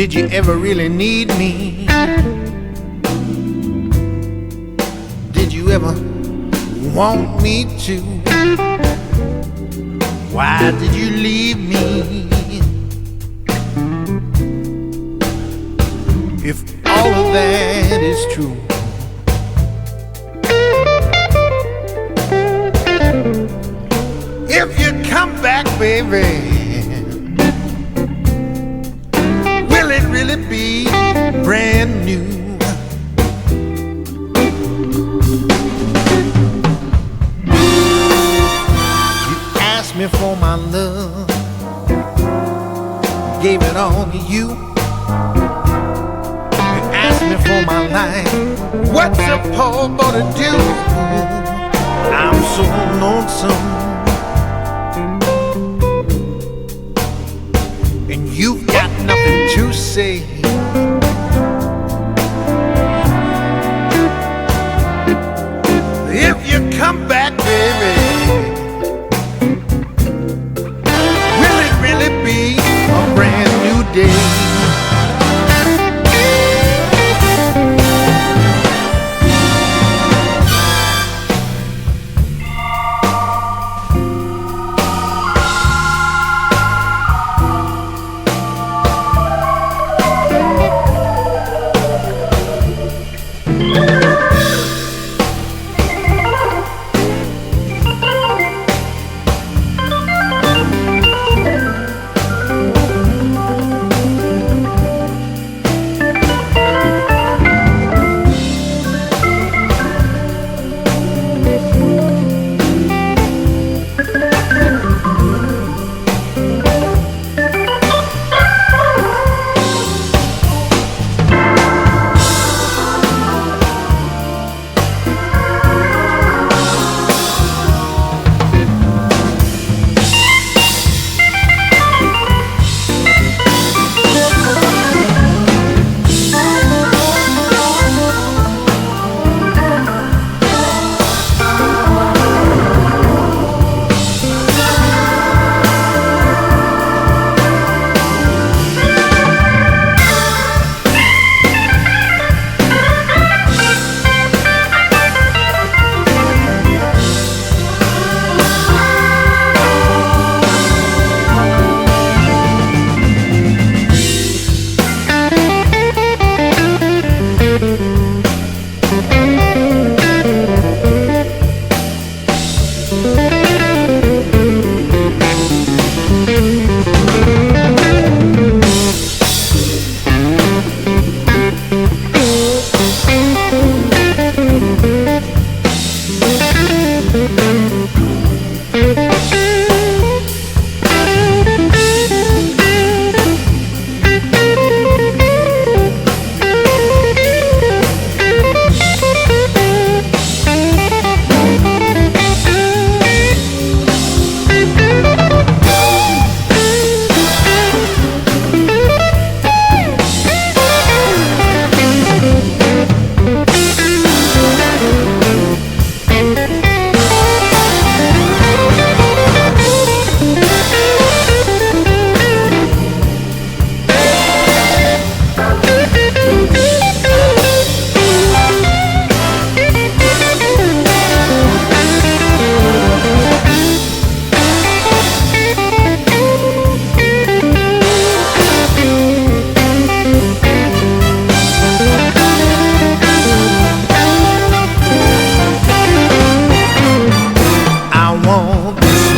Did you ever really need me? Did you ever want me to? Why did you leave me? If all of that is true, if you come back, baby, will it really be brand new? You asked me for my love, gave it all to you. You asked me for my life, what's a poor boy to do? I'm so lonesome, and you've got nothing to say. If you come back, baby, will it really be a brand new day?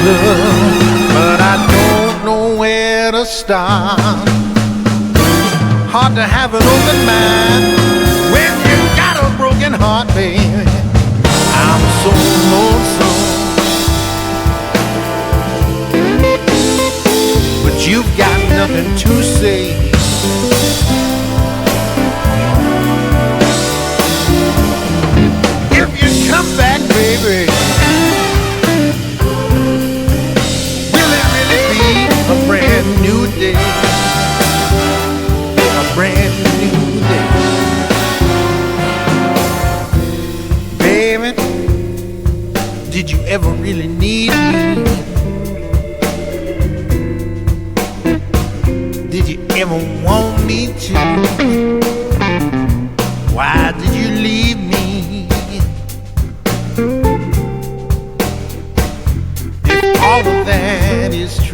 But I don't know where to start. Hard to have an open mind when you got a broken heart, baby. I'm so lonesome, but you've got nothing to say. If you come back, baby, a brand new day, a brand new day. Baby, did you ever really need me? Did you ever want me to. Why did you leave me? If all of that is true,